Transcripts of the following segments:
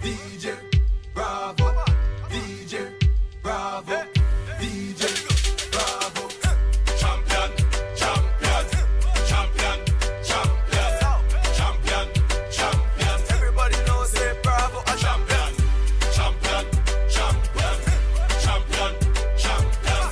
DJ Bravo, DJ Bravo, DJ Bravo. Champion, champion, champion, champion, champion, champion. Everybody knows say Bravo a champion, champion, champion, champion, champion,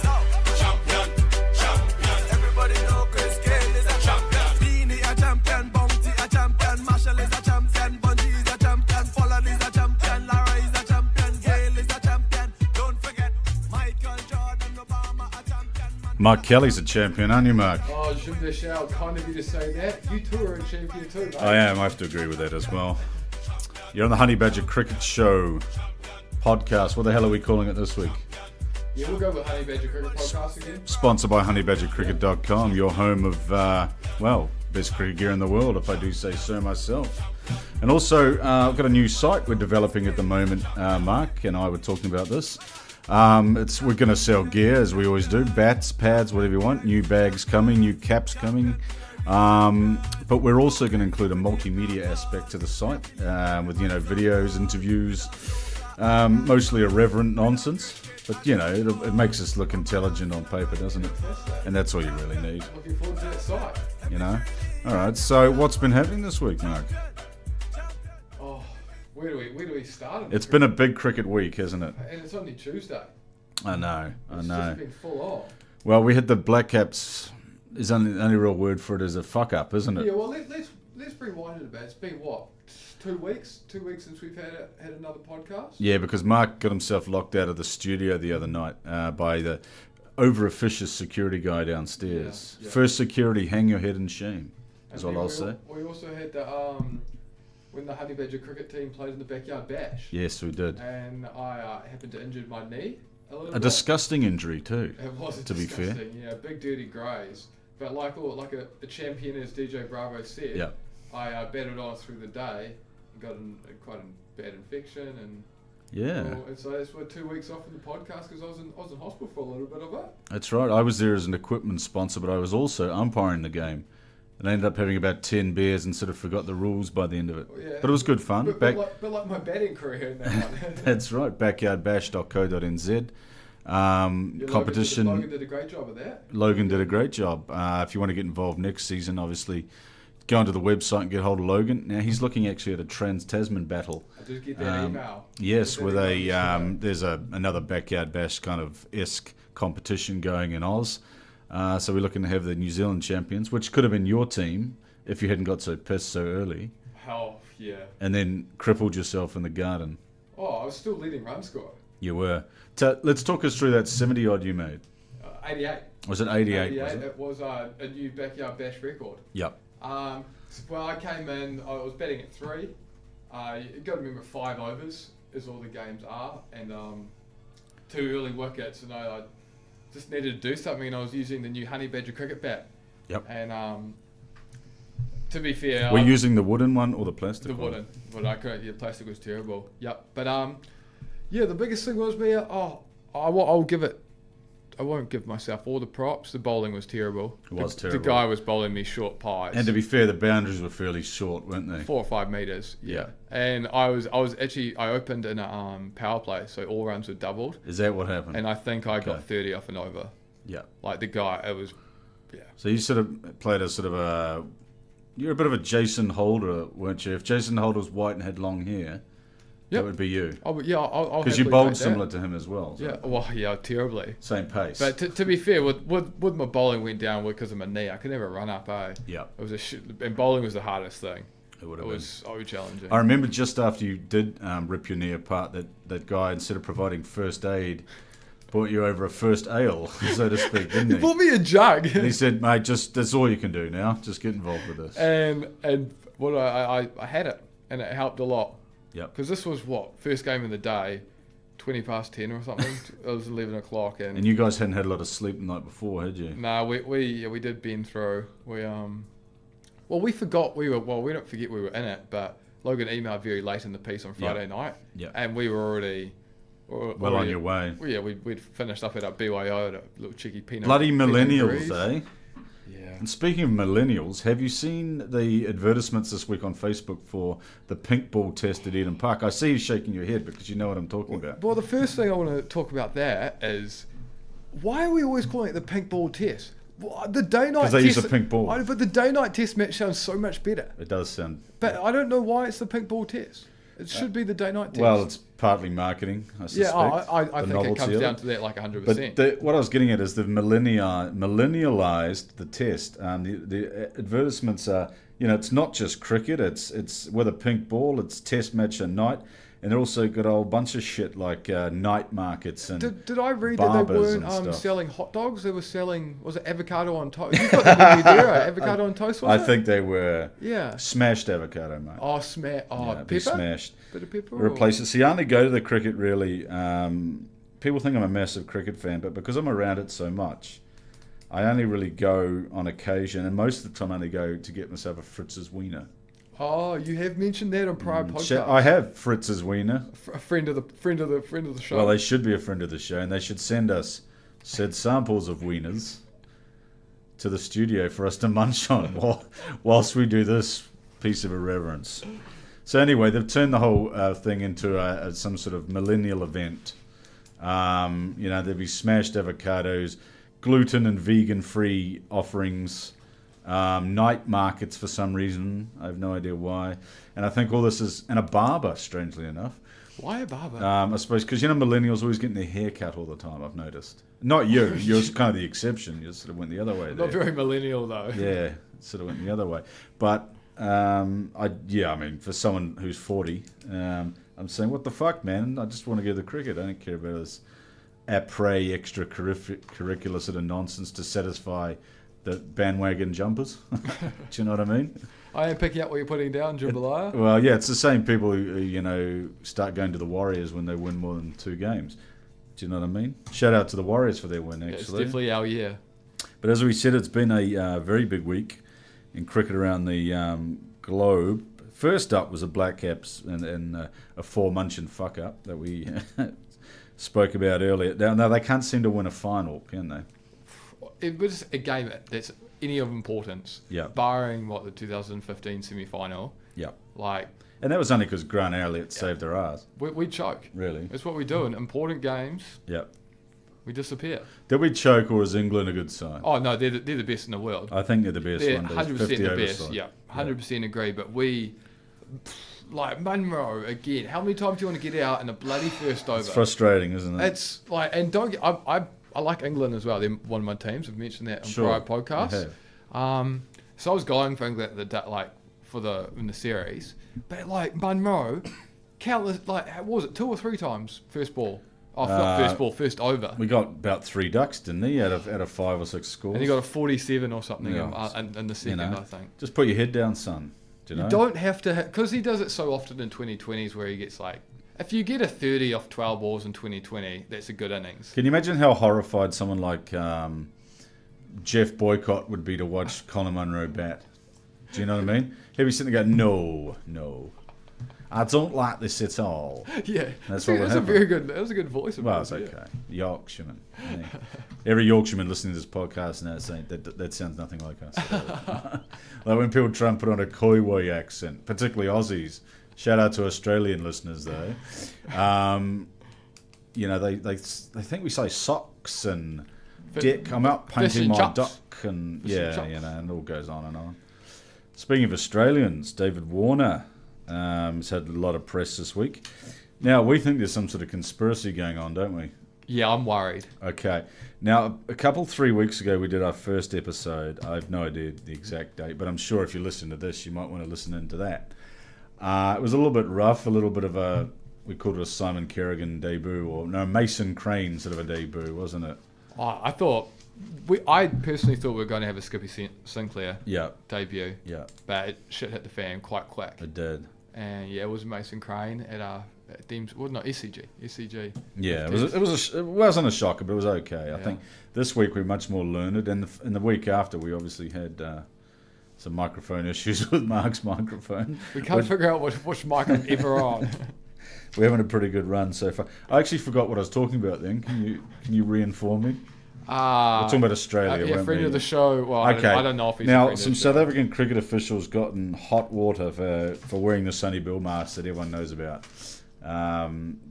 champion, champion. Everybody know Chris Gale is a champion. Beanie a champion, Bounty a champion, Marshall is a champion, Bungie is a champion, Pollard is a champion, Lara is a champion, Gale is a champion. Don't forget Michael Jordan, Obama a champion. Mike Kelly's a champion, aren't you, Mark? Oh, je me shall kind of you to say that. You two are a champion too, mate. I am. I have to agree with that as well. You're on the Honey Badger Cricket Show podcast. What the hell are we calling it this week? Yeah, we'll go with Honey Badger Cricket Podcast again. Sponsored by honeybadgercricket.com, your home of, best cricket gear in the world, if I do say so myself. And also, I've got a new site we're developing at the moment. Mark and I were talking about this. We're going to sell gear, as we always do. Bats, pads, whatever you want. New bags coming, new caps coming. But we're also going to include a multimedia aspect to the site with, videos, interviews, mostly irreverent nonsense. But, it makes us look intelligent on paper, doesn't it? And that's all you really need, Looking forward to that site. All right, so what's been happening this week, Mark? Oh, where do we start? It's been a big cricket week, hasn't it? And it's only Tuesday. I know. It's just been full on. Well, we had the Blackcaps. Is only real word for it is a fuck up, isn't it? Yeah, well, let's rewind it a bit. It's been what, 2 weeks? 2 weeks since we've had another podcast. Yeah, because Mark got himself locked out of the studio the other night by the over-officious security guy downstairs. Yeah. First security, hang your head in shame. Is And all then I'll say. We also had the when the Honey Badger cricket team played in the backyard bash. Yes, we did. And I happened to injure my knee a little A bit. disgusting injury too. It was to be fair. disgusting. Yeah, big dirty greys. But like a champion, as DJ Bravo said, Yeah. I battled on through the day and got quite a bad infection and. Yeah. And so that's why 2 weeks off from the podcast because I was in hospital for a little bit of it. That's right. I was there as an equipment sponsor, but I was also umpiring the game. And I ended up having about 10 beers and sort of forgot the rules by the end of it. Well, yeah. But it was good fun. But like my batting career in that one. That's right. Backyardbash.co.nz. Competition. Logan did a great job of that. Logan did a great job. If you want to get involved next season, obviously, go onto the website and get hold of Logan. Now, he's looking actually at a Trans-Tasman battle. I did get that email. Yes, with there's another Backyard Bash kind of esque competition going in Oz. So we're looking to have the New Zealand champions, which could have been your team if you hadn't got so pissed so early. Hell, yeah. And then crippled yourself in the garden. Oh, I was still leading run score. You were. Let's talk us through that 70 odd you made. 88. Was it 88? Was it? It was a new Backyard Bash record. Yep. Well, I came in, I was batting at 3. You got to remember 5 overs is all the games are, and 2 early wickets, and I just needed to do something, and I was using the new Honey Badger cricket bat. Yep. And to be fair, We're using the wooden one or the plastic the one? wooden, but I couldn't. Yeah, plastic was terrible. Yep. But yeah, the biggest thing was me. I'll give it. I won't give myself all the props. The bowling was terrible. It was The terrible. guy was bowling me short pies. And to be fair, the boundaries were fairly short, weren't they? 4 or 5 meters. Yeah. And I opened in a power play, so all runs were doubled. Is that what happened? And I think I got Okay. 30 off an over. Yeah. Like the guy, it was, yeah. So you sort of played a sort of a... You're a bit of a Jason Holder, weren't you? If Jason Holder was white and had long hair, Yep. that would be you. Oh, yeah, I'll Because you happily bowled take that. similar to him as well. So Yeah, well, yeah, terribly. same pace. But to be fair, with my bowling went down because of my knee. I could never run up, yeah, It was and bowling was the hardest thing. it would It have was been. so challenging. I remember just after you did rip your knee apart, that guy, instead of providing first aid, brought you over a first ale, so to speak, didn't He he? bought me a jug. And he said, mate, that's all you can do now. Just get involved with this. and what I had it, and it helped a lot. Yep. Because this was first game of the day, 20 past 10 or something. It was 11 o'clock, and you guys hadn't had a lot of sleep the night before, had you? no, we did bend through. We forgot we don't forget we were in it, but Logan emailed very late in the piece on Friday night, and we were already well on your way. Yeah, we'd finished up at our BYO at a little cheeky peanut. Bloody peanut millennials, degrees. eh? Yeah. And speaking of millennials, have you seen the advertisements this week on Facebook for the pink ball test at Eden Park? I see you shaking your head because you know what I'm talking about. Well, the first thing I want to talk about there is why are we always calling it the pink ball test? Well, the day-night test... Because they use a pink ball. But the day-night test match sounds so much better. It does sound... But I don't know why it's the pink ball test. It should be the day-night test. Well, it's partly marketing, I suspect. Yeah, I think it comes down to that like 100%. But what I was getting at is they've millennialized the test. The advertisements are, it's not just cricket. It's with a pink ball. It's test match at night. And they're also got a whole bunch of shit like night markets and Did I read that they barbers weren't and stuff. selling hot dogs? They were selling, was it avocado on toast? You've got the menu there, avocado on toast, was I it? think they were Yeah. smashed avocado, mate. Oh, Yeah, be pepper? smashed. Bit of pepper? Replace it. See, I only go to the cricket really. People think I'm a massive cricket fan, but because I'm around it so much, I only really go on occasion, and most of the time I only go to get myself a Fritz's wiener. Oh, you have mentioned that on prior podcasts. I have Fritz's wiener. A friend of the show. Well, they should be a friend of the show, and they should send us said samples of wieners to the studio for us to munch on whilst we do this piece of irreverence. So anyway, they've turned the whole thing into some sort of millennial event. There'll be smashed avocados, gluten and vegan-free offerings, night markets for some reason. I have no idea why. And I think all this is... And a barber, strangely enough. Why a barber? I suppose because, millennials always getting their hair cut all the time, I've noticed. Not you. You're kind of the exception. You sort of went the other way there. Not very millennial, though. Yeah, sort of went the other way. But, for someone who's 40, I'm saying, what the fuck, man? I just want to go to the cricket. I don't care about this après extracurricular sort of nonsense to satisfy the bandwagon jumpers. Do you know what I mean? I am picking up what you're putting down, Jambalaya. Well, yeah, it's the same people who, start going to the Warriors when they win more than 2 games. Do you know what I mean? Shout out to the Warriors for their win, actually. Yeah, it's definitely our year. But as we said, it's been a very big week in cricket around the globe. First up was the Blackcaps and a 4-munchin fuck-up that we spoke about earlier. Now, they can't seem to win a final, can they? It was a game that's any of importance. Yeah. Barring, the 2015 semi-final. Yeah. And that was only because Grant Elliott saved their ass. We choke. Really? That's what we do. In important games, Yeah. we disappear. Did we choke, or is England a good side? Oh, no, they're the best in the world. I think they're the best They're one. 100% the best. Yeah, 100% agree. But we... Munro again. How many times do you want to get out in a bloody first over? It's frustrating, isn't it? It's and don't get, I like England as well. They're one of my teams. I've mentioned that on prior podcasts. So I was going for England in the series, but Munro, countless what was it, 2 or 3 times first ball? Oh, not first ball, first over. We got about 3 ducks, didn't he? Out of 5 or 6 scores. And he got a 47 or something in the second, I think. Just put your head down, son. Do you know? You don't have to, because he does it so often in 2020s where he gets if you get a 30 off 12 balls in 2020, that's a good innings. Can you imagine how horrified someone like Jeff Boycott would be to watch Colin Munro bat? Do you know what I mean? He'd be sitting there going, no, I don't like this at all. Yeah, that's what would happen. That was a good voice. Well, it's okay. Yorkshireman. Yeah. Every Yorkshireman listening to this podcast now is saying that sounds nothing like us. Like when people try and put on a Kiwi accent, particularly Aussies. Shout out to Australian listeners though. They think we say socks and dick. I'm out painting my chops. duck and and it all goes on and on. Speaking of Australians, David Warner has had a lot of press this week. Now we think there's some sort of conspiracy going on, don't we? Yeah, I'm worried. Okay. Now, 3 weeks ago, we did our first episode. I have no idea the exact date, but I'm sure if you listen to this, you might want to listen into that. It was a little bit rough, a little bit of we called it a Simon Kerrigan debut, or no, Mason Crane sort of a debut, wasn't it? I personally thought we were going to have a Skippy Sinclair debut. Yeah. But shit hit the fan quite quick. It did. And it was Mason Crane at Deems. Well, no, SCG. Yeah, it wasn't a shocker, but it was okay. Yeah. I think this week we're much more learned, and the week after we obviously had some microphone issues with Mark's microphone. We can't figure out which mic I'm ever on. We're having a pretty good run so far. I actually forgot what I was talking about then. Can you re-inform me? We're talking about Australia, yeah, weren't friend we? of the show. Well, Okay. I don't know if he's a Now, friend some of the South show. African cricket officials got in hot water for wearing the Sonny Bill mask that everyone knows about,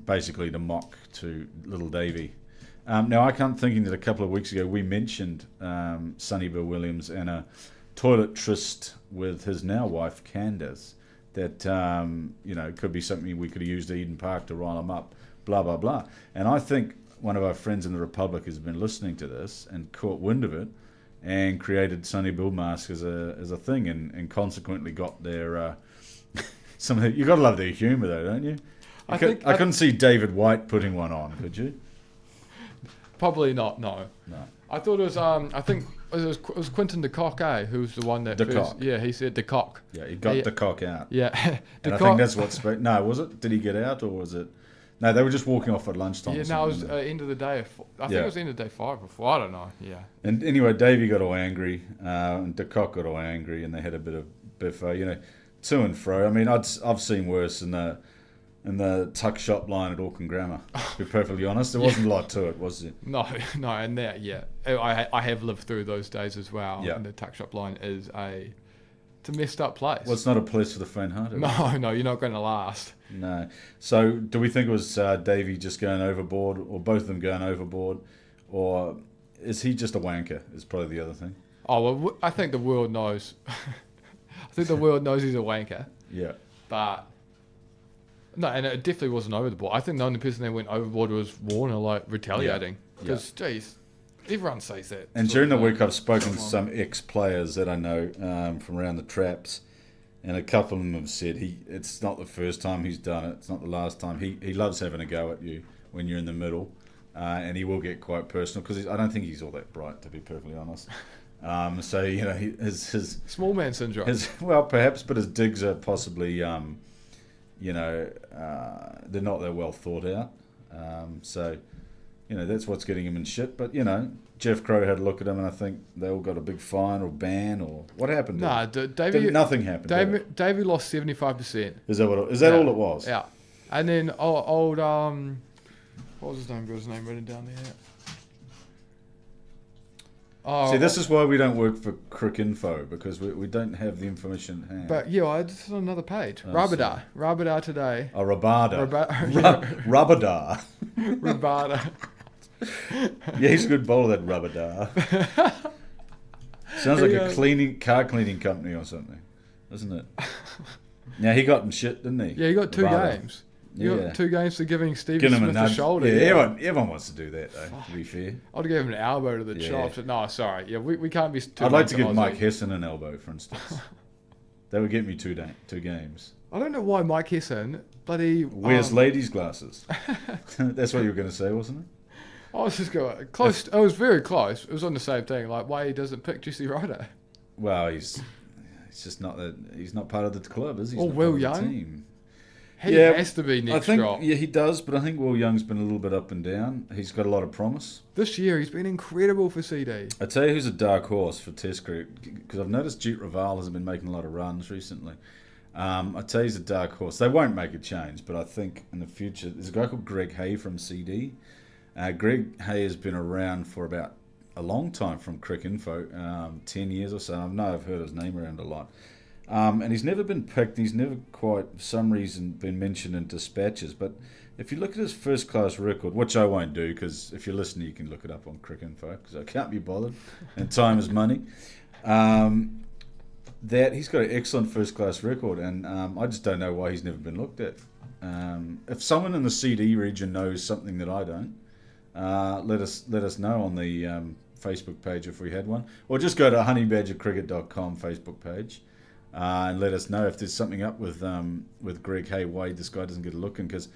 basically to mock to little Davey. Now, I can't thinking that a couple of weeks ago we mentioned Sonny Bill Williams and a toilet tryst with his now wife Candace. That could be something we could have used Eden Park to rile him up. Blah blah blah. And I think one of our friends in the Republic has been listening to this and caught wind of it, and created Sonny Bill mask as a thing, and consequently got their some. You got to love their humour though, don't you? I couldn't see David White putting one on, could you? Probably not. No. I thought it was. I think it was Quinton de Kock, who's the one that. De first, Kock. Yeah, he said de Kock. Yeah, he got the cock out. Yeah. And I think that's what's. No, was it? Did he get out or was it? No, they were just walking off at lunchtime. Yeah, no, it was end of the day. I think it was end of day 5 before. I don't know. Yeah. And anyway, Davey got all angry, and De Kock got all angry, and they had a bit of biff, to and fro. I mean, I've seen worse in the tuck shop line at Auckland Grammar. To be perfectly honest, there wasn't a lot to it, was there? No, and that, yeah, I have lived through those days as well. Yeah. And the tuck shop line is it's a messed up place. Well, it's not a place for the faint-hearted. No, you're not going to last. No. So, do we think it was Davey just going overboard, or both of them going overboard, or is he just a wanker? Is probably the other thing. Oh well, I think the world knows. I think the world knows he's a wanker. Yeah. But no, and it definitely wasn't over the board. I think the only person that went overboard was Warner, like retaliating. Because, geez, everyone says that. And during the week, I've spoken to some ex-players that I know from around the traps, and a couple of them have said it's not the first time he's done it. It's not the last time. He loves having a go at you when you're in the middle, and he will get quite personal because I don't think he's all that bright, to be perfectly honest. So his small man syndrome. Well, perhaps, but his digs are possibly they're not that well thought out. So that's what's getting him in shit. But Jeff Crow had a look at him, and I think they all got a big fine or ban or what happened. Nah, Davey. Nothing happened. Davey lost 75%. Is that all it was? Yeah, and then old what was his name? Got his name written down there. Oh, see, this is why we don't work for Cricinfo, because we don't have the information at hand. But yeah, it's on another page. Rabadar today. Oh, Rabada. Rabadar. Rabada. Yeah, he's a good bowler, that Rabadar. Sounds like a car cleaning company or something, doesn't it? Now, he got in shit, didn't he? Yeah, he got 2 games. You got 2 games for giving Stephen Smith a shoulder. Yeah, everyone wants to do that, though, to be fair. I'd give him an elbow to the chops. No, sorry. Yeah, we can't be too I'd like to give Mike Hesson an elbow, for instance. That would get me 2 games. I don't know why Mike Hesson bloody... Wears ladies' glasses. That's what you were going to say, wasn't it? I was just going... Close. It was very close. It was on the same thing. Like, why he doesn't pick Jesse Ryder. Well, he's just not that... He's not part of the club, is he? Or Will Young. Team. He has to be next drop. Yeah, he does, but I think Will Young's been a little bit up and down. He's got a lot of promise. This year, he's been incredible for CD. I tell you who's a dark horse for Test cricket, because I've noticed Jeet Raval hasn't been making a lot of runs recently. I tell you he's a dark horse. They won't make a change, but I think in the future, there's a guy called Greg Hay from CD. Greg Hay has been around for about a long time from Cricinfo, 10 years or so. I know I've heard his name around a lot. And he's never been picked. He's never quite, for some reason, been mentioned in dispatches. But if you look at his first-class record, which I won't do, because if you're listening, you can look it up on Cricinfo, because I can't be bothered, and time is money. That he's got an excellent first-class record, and I just don't know why he's never been looked at. If someone in the CD region knows something that I don't, let us know on the Facebook page if we had one, or just go to honeybadgercricket.com Facebook page. And let us know if there's something up with Greg Hay, why this guy doesn't get a look in, because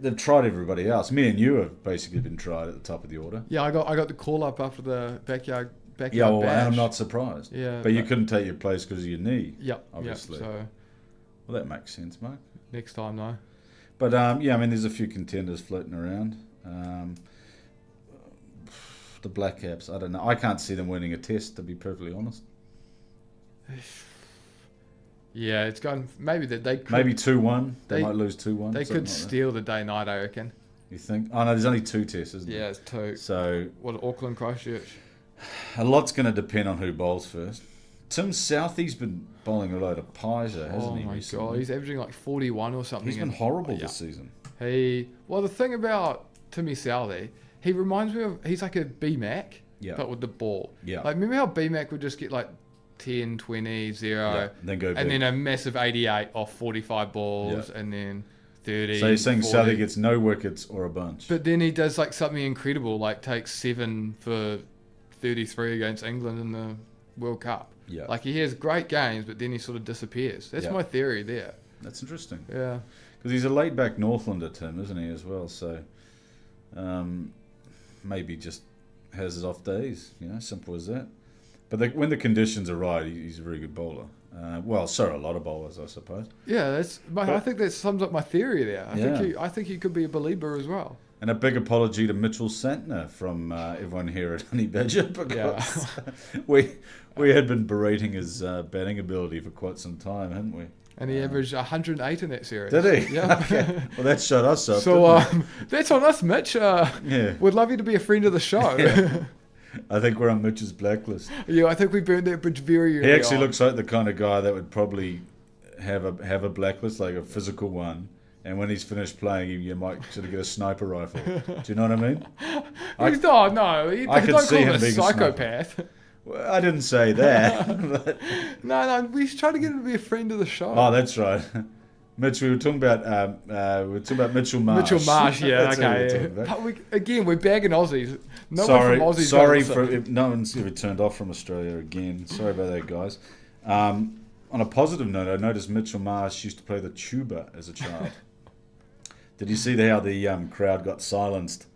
they've tried everybody else. Me and you have basically been tried at the top of the order. Yeah, I got the call up after the backyard yeah, well, bash. and I'm not surprised. Yeah, but you couldn't take your place because of your knee. Yep, obviously. So well, that makes sense, Mark. Next time, though. But yeah, I mean, there's a few contenders floating around. The Blackcaps, I don't know. I can't see them winning a test, to be perfectly honest. Yeah, it's going. Maybe that they could, maybe 2-1. They might lose 2-1. They could steal the day-night, I reckon. You think? Oh, no, there's only 2 tests, isn't Yeah, there? it's 2. So What, Auckland, Christchurch? a lot's going to depend on who bowls first. Tim Southey's been bowling a load of pizer, hasn't he? Oh my recently? god, he's averaging like 41 or something. He's been and- horrible yeah. this season. Well, the thing about Timmy Southey, he reminds me of, he's like a B-Mac, Yeah. but with the ball. Yeah. Like, remember how B-Mac would just get like 10, 20, 0, Yeah, and then go and big. then a massive 88 off 45 balls, Yeah. and then 30. So you're saying 40. Southey gets no wickets or a bunch? But then he does like something incredible, like takes 7 for 33 against England in the World Cup. Yeah. Like he has great games, but then he sort of disappears. That's Yeah. my theory there. That's interesting. Yeah. Because he's a laid-back Northlander, Tim, isn't he, as well? So maybe just has his off days, simple as that. But when the conditions are right, he's a very good bowler. Well, so are a lot of bowlers, I suppose. Yeah, I think that sums up my theory there. Yeah. I think you could be a believer as well. And a big apology to Mitchell Santner from everyone here at Honey Badger, because we had been berating his batting ability for quite some time, hadn't we? And he averaged 108 in that series. Did he? Yeah. Okay. Well, that shut us up. So didn't it? that's on us, Mitch. Yeah. We'd love you to be a friend of the show. Yeah. I think we're on Mitch's blacklist. Yeah, I think we burned that bridge very early He actually on. looks like the kind of guy that would probably have a blacklist, like a physical one. And when he's finished playing, you might sort of get a sniper rifle. Do you know what I mean? He's not, no. I could Don't see call him him a being a psychopath. Well, I didn't say that. But- No, we should try to get him to be a friend of the show. oh, that's right. Mitch, we were talking about Mitchell Marsh. Mitchell Marsh, yeah, That's who we were okay. talking about. But we're bagging Aussies. No sorry, one from Aussies. sorry does for listen. if no one's ever turned off from Australia again. Sorry about that, guys. On a positive note, I noticed Mitchell Marsh used to play the tuba as a child. Did you see how the crowd got silenced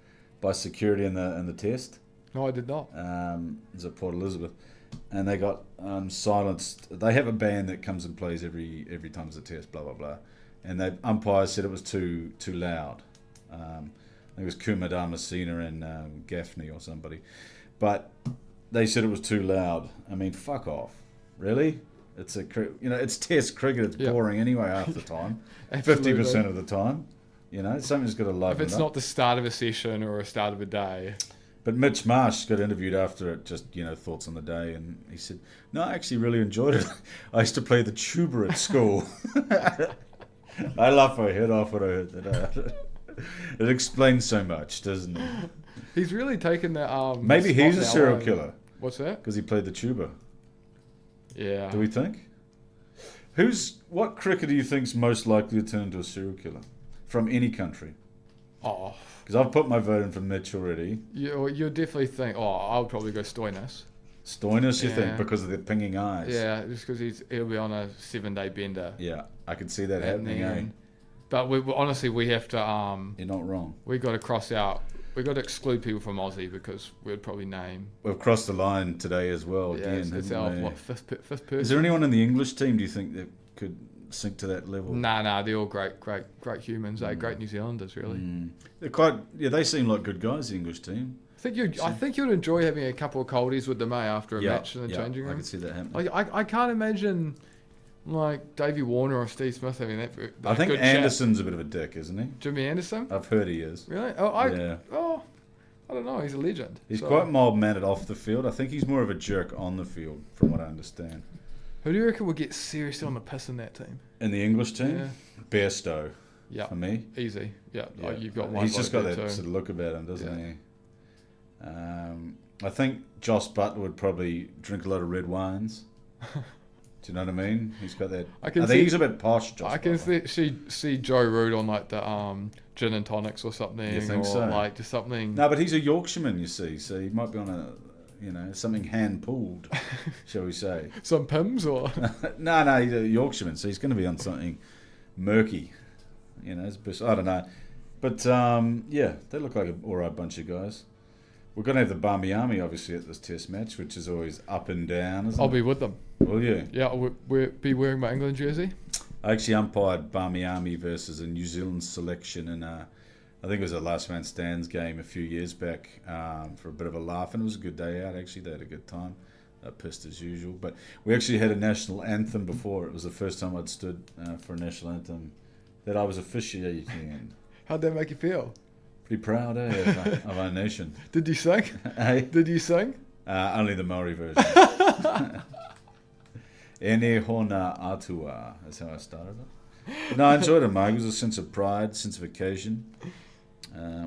by security in the test? No, I did not. It was at Port Elizabeth, and they got silenced. They have a band that comes and plays every time there's a test, blah blah blah, and the umpires said it was too loud. I think it was Kumar Damasina and Gaffney or somebody, but they said it was too loud. I mean, fuck off, really? It's it's test cricket. It's Yeah. boring anyway half the time, Absolutely. 50% of the time. Something's got to liven If it's it up. not the start of a session or a start of a day. But Mitch Marsh got interviewed after it, just, thoughts on the day, and he said, no, I actually really enjoyed it. I used to play the tuba at school. I laughed my head off when I heard that. It explains so much, doesn't it? He's really taken the Maybe spot he's a now, serial eh? killer, What's that? because he played the tuba. Yeah. Do we think? What cricketer do you think's most likely to turn into a serial killer? From any country? Oh, Because I've put my vote in for Mitch already. you'll definitely think. Oh, I'll probably go Stoinis. Stoinis, you Yeah. think, because of the pinging eyes? Yeah, just because he'll be on a 7-day bender. Yeah, I could see that And happening, then, but honestly, we have to. You're not wrong. We got to cross out. We got to exclude people from Aussie because we'd probably name. We've crossed the line today as well. Yeah, Again, it's haven't our we? fifth person. Is there anyone in the English team, do you think, that could sink to that level? Nah, they're all great humans. Mm. Great New Zealanders, really. They're they seem like good guys, the English team. I think you'd enjoy having a couple of coldies with them, after a match in the changing I room. could see that happening. Like I can't imagine like Davey Warner or Steve Smith having that. I think good chat. Anderson's a bit of a dick, isn't he? Jimmy Anderson. I've heard he is. Really? Yeah. I don't know. He's a legend. He's So, quite mild-mannered off the field. I think he's more of a jerk on the field, from what I understand. Who do you reckon will get seriously on the piss in that team? In the English team, Yeah. Bairstow, Yeah. for me. Easy. Yeah. Yeah. You've got one. He's just got bloke that there too. sort of look about him, doesn't Yeah. he? I think Joss Butler would probably drink a lot of red wines. Do you know what I mean? He's got that. I think he's a bit posh, Joss I can Butler. see Joe Root on like the gin and tonics or something, You think or so? like just something. No, but he's a Yorkshireman, you see, so he might be on a, something hand-pulled, shall we say. Some Pims or No, he's a Yorkshireman, so he's going to be on something murky. It's a bit, I don't know. But, they look like an alright bunch of guys. We're going to have the Barmy Army, obviously, at this test match, which is always up and down, isn't I'll it? be with them. Will you? Yeah, I'll be wearing my England jersey. I actually umpired Barmy Army versus a New Zealand selection in I think it was a Last Man Stands game a few years back for a bit of a laugh, and it was a good day out, actually. They had a good time. Pissed as usual. But we actually had a national anthem before. It was the first time I'd stood for a national anthem that I was officiating. How'd that make you feel? Pretty proud, of our nation. Did you sing? Hey? Did you sing? Only the Maori version. Ene hona atua. That's how I started it. But no, I enjoyed it, Mark. It was a sense of pride, sense of occasion.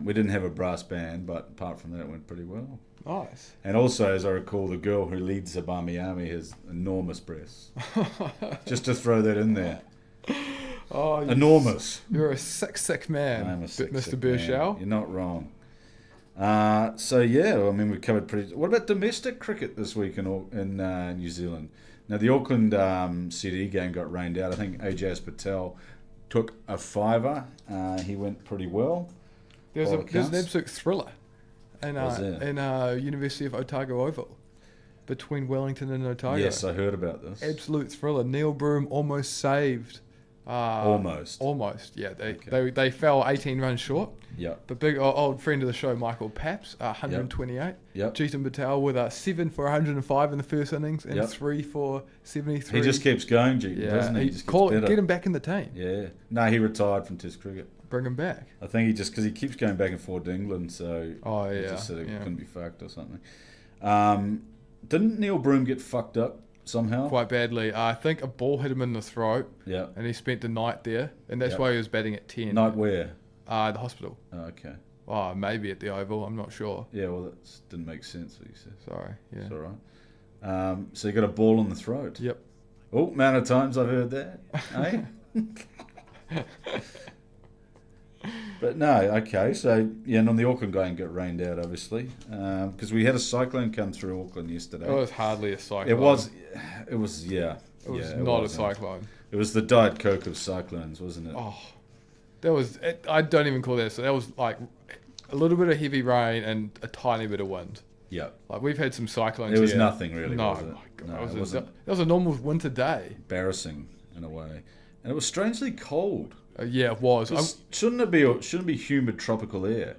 We didn't have a brass band, but apart from that, it went pretty well. Nice. And also, as I recall, the girl who leads the Bamiami has enormous breasts. Just to throw that in there. Oh, Enormous. You're a sick man, I'm a sick Mr. man. Burchell. You're not wrong. So yeah, well, I mean, we've covered pretty. What about domestic cricket this week in New Zealand? Now the Auckland CD game got rained out. I think Ajaz Patel took a fiver. He went pretty well. There's an absolute thriller in there? University of Otago Oval between Wellington and Otago. Yes, I heard about this. Absolute thriller. Neil Broom almost saved. Almost, yeah. Okay. They fell 18 runs short. Yep. The big old friend of the show, Michael Paps, 128. Yep. Jeetan Patel with 7 for 105 in the first innings and 3 for 73. He just keeps going, Jeetan, doesn't he? He just gets better. Get him back in the team. Yeah. No, he retired from Test cricket. Bring him back. I think because he keeps going back and forth to England, so he just said it couldn't be fucked or something. Didn't Neil Broom get fucked up somehow? Quite badly. I think a ball hit him in the throat. Yeah. And he spent the night there, and that's why he was batting at 10. Night where? The hospital. Oh, okay. Oh, maybe at the Oval. I'm not sure. Yeah, well, that didn't make sense what you said. Sorry. Yeah. It's all right. So you got a ball in the throat. Yep. Oh, amount of times I've heard that. Eh? But no, okay. So yeah, and on the Auckland game got rained out, obviously, because we had a cyclone come through Auckland yesterday. It was hardly a cyclone. It was not a cyclone. It was the Diet Coke of cyclones, wasn't it? Oh, I don't even call that. So that was like a little bit of heavy rain and a tiny bit of wind. Yeah. Like we've had some cyclones. It was here. nothing really. No, was it? my God, No, that was a normal winter day. Embarrassing in a way, and it was strangely cold. Yeah, it was. Shouldn't be humid tropical air,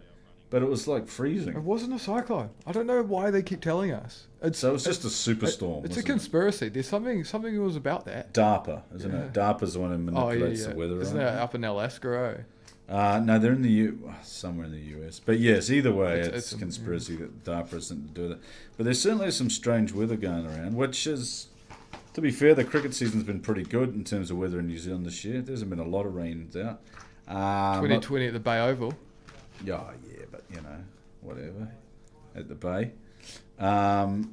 but it was like freezing. It wasn't a cyclone. I don't know why they keep telling us. So it was just a superstorm. It's a conspiracy. There's something was about that. DARPA, isn't it? DARPA's the one who manipulates the weather. Isn't that up in Alaska? No, they're in somewhere in the US. But yes, either way, it's a conspiracy that DARPA isn't to do that. But there's certainly some strange weather going around, which is, to be fair, the cricket season's been pretty good in terms of weather in New Zealand this year. There hasn't been a lot of rains out. 2020 at the Bay Oval. Yeah, but whatever. At the Bay.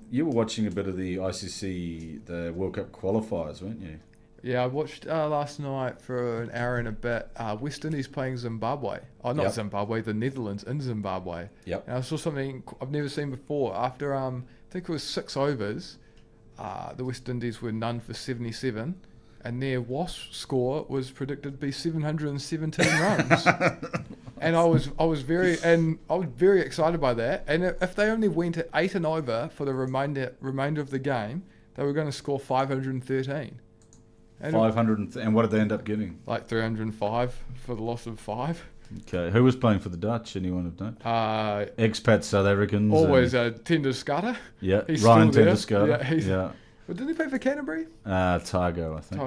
You were watching a bit of the ICC, the World Cup qualifiers, weren't you? Yeah, I watched last night for an hour and a bit. West Indies playing Zimbabwe. Oh, not Zimbabwe, the Netherlands in Zimbabwe. Yep. And I saw something I've never seen before. After, I think it was 6 overs, the West Indies were none for 77, and their Wasp score was predicted to be 717 runs. And I was very excited by that. And if they only went at 8 and over for the remainder of the game, they were going to score 513. And 500 and what did they end up giving? Like 305 for the loss of 5. Okay, who was playing for the Dutch? Anyone of note? Expats South Africans. Always Tenduscata. Yeah, he's Ryan still there. Tenduscata. Yeah. But didn't he play for Canterbury? Targo, I think.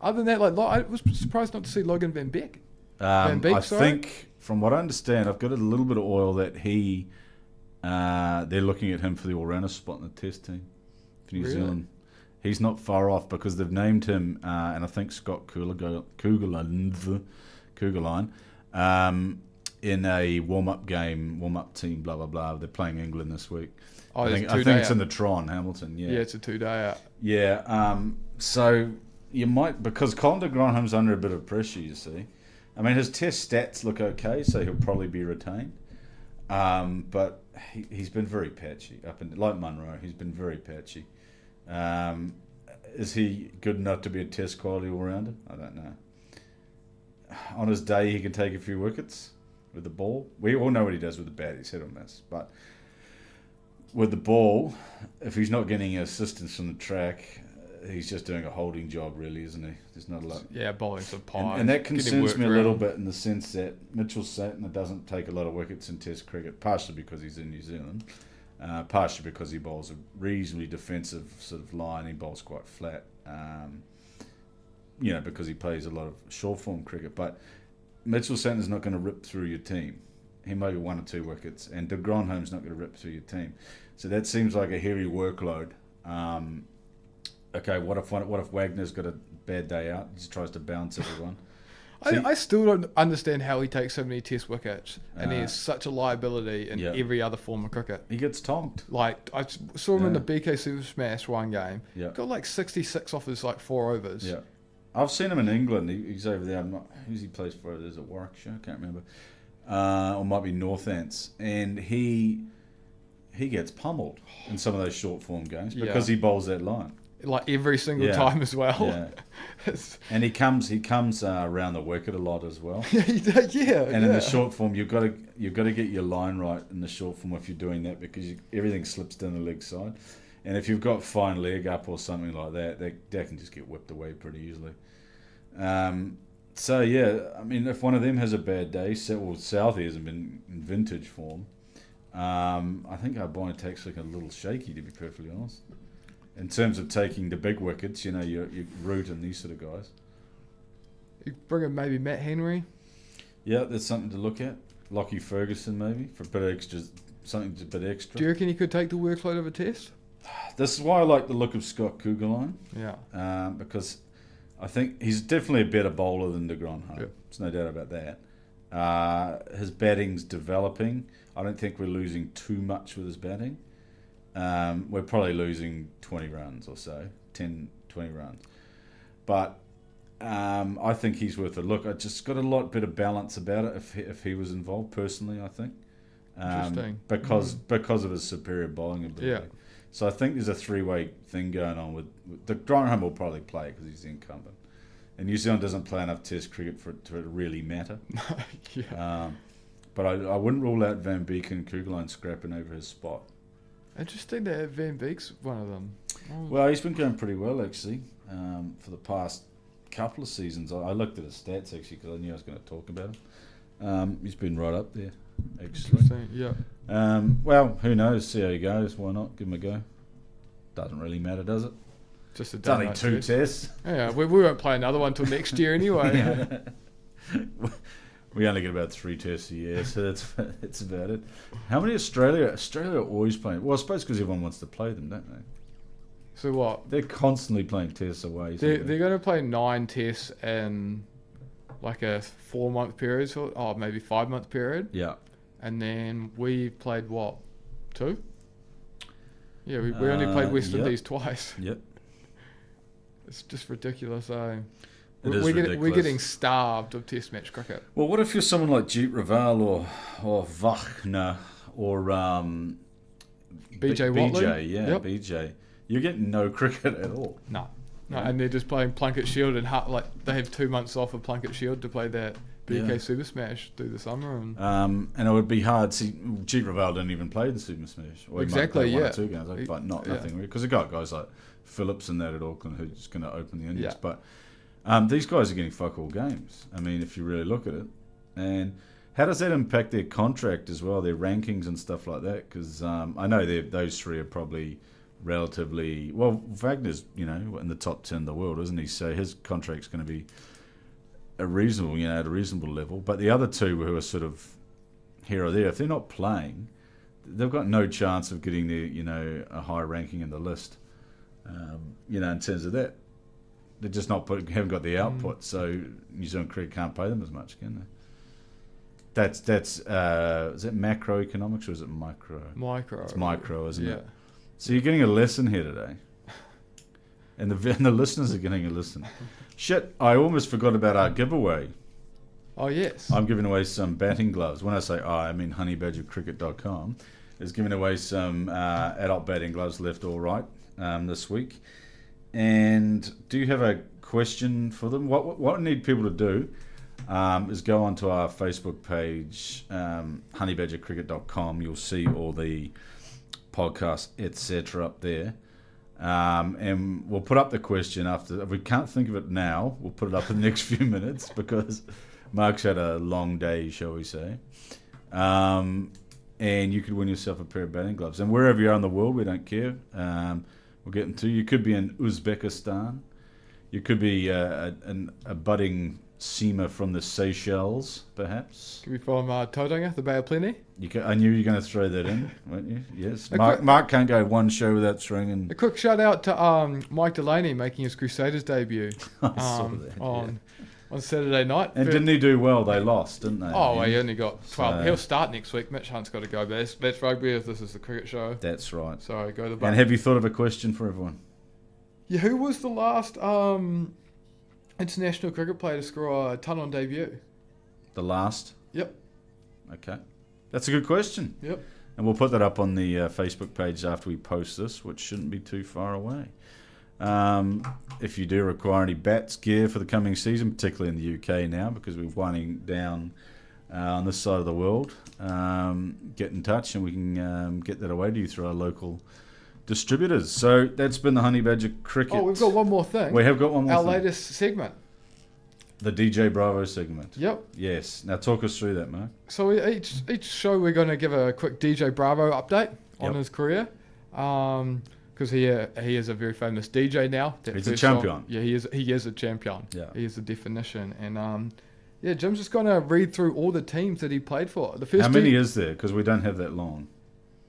Other than that, I was surprised not to see Logan Van Beek. I think, from what I understand, I've got a little bit of oil that they're looking at him for the all-rounder spot in the Test team for New Zealand. He's not far off because they've named him, and I think Scott Kugelijn, in a warm-up team, blah, blah, blah. They're playing England this week. I think it's in the Tron, Hamilton, yeah. Yeah, it's a 2-day out. Yeah, so you might, because Colin de Grandhomme's under a bit of pressure, you see. I mean, his test stats look okay, so he'll probably be retained. But he's been very patchy, like Munro, he's been very patchy. Is he good enough to be a test quality all-rounder? I don't know. On his day, he can take a few wickets with the ball. We all know what he does with the bat. He's hit or miss. But with the ball, if he's not getting assistance from the track, he's just doing a holding job, really, isn't he? There's not a lot. Yeah, bowling some pies. And that concerns me a little bit in the sense that Mitchell Santner doesn't take a lot of wickets in Test cricket, partially because he's in New Zealand. Partially because he bowls a reasonably defensive sort of line. He bowls quite flat, because he plays a lot of short form cricket. But Mitchell Santner's not going to rip through your team. he might be 1 or 2 wickets, and de Grandhomme's not going to rip through your team. So that seems like a heavy workload. Okay, what if Wagner's got a bad day out? He just tries to bounce everyone. I still don't understand how he takes so many test wickets, and he is such a liability in every other form of cricket. He gets tonked. Like, I saw him in the BK Super Smash one game. Yeah. Got like 66 off his like 4 overs. Yeah. I've seen him in England. He's over there. Who's he plays for? There's a Warwickshire. I can't remember. Or might be Northants. And he gets pummeled in some of those short form games because he bowls that line. Like every single time as well. Yeah. And he comes around the wicket a lot as well. Yeah. And in the short form, you've got to get your line right in the short form if you're doing that, because everything slips down the leg side. And if you've got fine leg up or something like that, that can just get whipped away pretty easily. So yeah, I mean, if one of them has a bad day, Southie hasn't been in vintage form. I think our bowling attack's looking a little shaky, to be perfectly honest. In terms of taking the big wickets, your Root and these sort of guys. You bring in maybe Matt Henry. Yeah, that's something to look at. Lockie Ferguson maybe for a bit of extra, something a bit extra. Do you reckon he could take the workload of a test? This is why I like the look of Scott Kugelheim. Yeah. Because I think he's definitely a better bowler than de Grandhomme. Yep. There's no doubt about that. His batting's developing. I don't think we're losing too much with his batting. We're probably losing 20 runs or so, 10, 20 runs. But I think he's worth a look. I just got a lot bit of balance about it if he was involved, personally, I think. Interesting. Because of his superior bowling ability. Yeah. So I think there's a 3-way thing going on with the Grandhomme will probably play because he's the incumbent. And New Zealand doesn't play enough Test cricket for it to really matter. Yeah. But I wouldn't rule out Van Beek and Kugelheim scrapping over his spot. Interesting that Van Beek's one of them. Well, he's been going pretty well, actually, for the past couple of seasons. I looked at his stats, actually, because I knew I was going to talk about him. He's been right up there, actually. Interesting, yeah. Well, who knows? See how he goes. Why not? Give him a go. Doesn't really matter, does it? Just a It's only 2 tests. Yeah, we won't play another one till next year anyway. We only get about 3 tests a year, so that's about it. How many Australia are always playing? Well, I suppose because everyone wants to play them, don't they? So what? They're constantly playing tests away. They're going to play 9 tests in like a 4-month period, maybe 5-month period. Yeah. And then we played what? 2? Yeah, we only played West Indies twice. Yep. It's just ridiculous, eh? We're getting starved of Test match cricket. Well, what if you're someone like Jeet Raval or Wagner or BJ Watley? BJ, yeah, yep. BJ. You're getting no cricket at all. No, and they're just playing Plunket Shield and they have 2 months off of Plunket Shield to play that BK Super Smash through the summer. And it would be hard. See, Jeet Raval didn't even play the Super Smash. Or exactly, he might play 1 or 2 games, but nothing really. Because they got guys like Phillips and that at Auckland who's going to open the innings. Yeah. But these guys are getting fuck all games. I mean, if you really look at it. And how does that impact their contract as well, their rankings and stuff like that? Because I know those 3 are probably relatively... Well, Wagner's, in the top 10 in the world, isn't he? So his contract's going to be at a reasonable level. But the other 2 who are sort of here or there, if they're not playing, they've got no chance of getting a high ranking in the list. In terms of that. They're just haven't got the output, so New Zealand cricket can't pay them as much, can they? That's is it macroeconomics or is it micro? Micro. It's micro, isn't it? it? So you're getting a lesson here today, and the listeners are getting a lesson. Shit, I almost forgot about our giveaway. Oh yes. I'm giving away some batting gloves. When I say I mean honeybadgercricket.com is giving away some adult batting gloves, left or right, this week. And do you have a question for them? What I need people to do is go onto our Facebook page, honeybadgercricket.com. You'll see all the podcasts, etc. up there. And we'll put up the question after. If we can't think of it now, we'll put it up in the next few minutes because Mark's had a long day, shall we say. And you could win yourself a pair of batting gloves. And wherever you are in the world, we don't care. We'll get into. You could be in Uzbekistan. You could be a budding Seamer from the Seychelles, perhaps. Could be from Tauranga, the Bay of Plenty. I knew you were going to throw that in, weren't you? Yes. Mark can't go one show without throwing in. A quick shout out to Mike Delaney making his Crusaders debut I saw that, on Saturday night. And didn't he do well? They lost, didn't they? Oh, well, he only got 12. So- He'll start next week. Mitch Hunt's got to go, but that's rugby. This is the cricket show. That's right. So go to the And bar. have you thought of a question for everyone? Yeah, who was the last international cricket player to score a ton on debut? The last? Yep. Okay. That's a good question. Yep. And we'll put that up on the Facebook page after we post this, which shouldn't be too far away. If you do require any bats gear for the coming season, particularly in the UK now, because we're winding down on this side of the world, get in touch and we can get that away to you through our local distributors. So that's been the Honey Badger Cricket. Oh, we've got one more thing. We have got one more Our thing. latest segment. The DJ Bravo segment. Yep. Yes. Now talk us through that, Mark. So each show we're going to give a quick DJ Bravo update on Yep. his career. Because he is a very famous DJ now. That He's a first champion. song- yeah, he is a champion. Yeah. He is the definition. And Jim's just going to read through all the teams that he played for. The first How many is there? Because we don't have that long.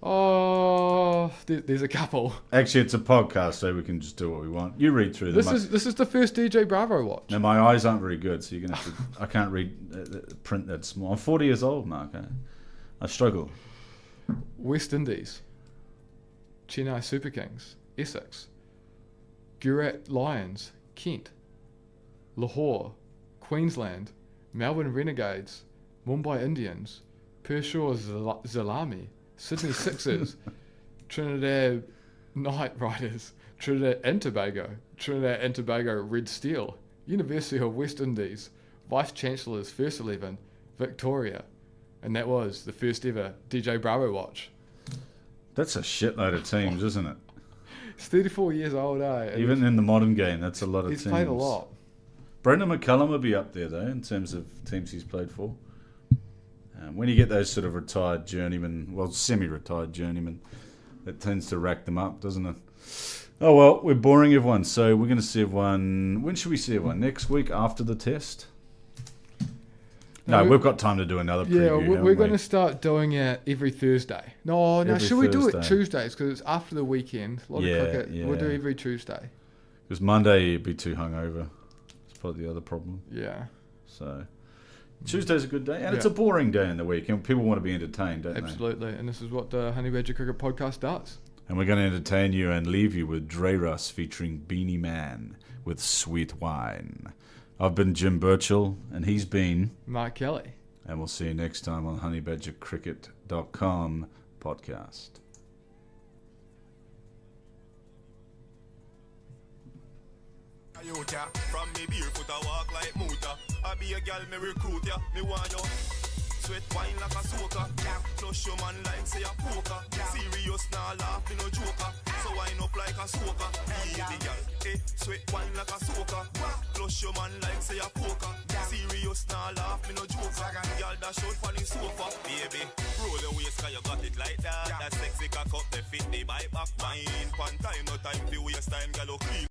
Oh, there's a couple. Actually, it's a podcast, so we can just do what we want. You read through them. This is the first DJ Bravo watch. Now, my eyes aren't very good, so you're gonna have to. I can't read print that small. I'm 40 years old, Mark. I struggle. West Indies, Chennai Super Kings, Essex, Gujarat Lions, Kent, Lahore, Queensland, Melbourne Renegades, Mumbai Indians, Pershore Zalami, Sydney Sixers, Trinidad Knight Riders, Trinidad and Tobago Red Steel, University of West Indies, Vice Chancellors First 11, Victoria, and that was the first ever DJ Bravo watch. That's a shitload of teams, isn't it? He's 34 years old, eh? Even in the modern game, that's a lot of He's teams. played a lot. Brendan McCullum will be up there, though, in terms of teams he's played for. When you get those sort of retired journeymen, well, semi-retired journeymen, that tends to rack them up, doesn't it? Oh, well, we're boring everyone, so we're going to see everyone... When should we see everyone? Next week after the test? No, we've got time to do another preview. Yeah, we're going to start doing it every Thursday. No, Every should we do it Thursday. Tuesdays? Because it's after the weekend. A lot Yeah, of cricket. yeah. We'll do every Tuesday. Because Monday you'd be too hungover. That's probably the other problem. Yeah, So Tuesday's a good day, and it's Yeah. a boring day in the week, and people want to be entertained, don't absolutely. And this is what the Honey Badger Cricket Podcast does. they? And we're going to entertain you and leave you with Dre Russ featuring Beanie Man with Sweet Wine. I've been Jim Birchall, and he's been, Mark Kelly. and we'll see you next time on honeybadgercricket.com podcast. From me barefoot I walk like Muta. I be a gal me recruit ya. Me want you sweat wine like a soaker. Flush your man like say a poker. Serious nah laugh me no joker. So wine up like a smoker. Baby gal, sweat wine like a soaker. Flush your man like say a poker. Serious nah laugh me no joker. Gal dash out on the sofa. Baby, roll the waist 'cause you got it like that. That sexy cock up the fit the bite back. Wine pan time, no time for waste time, gal clean.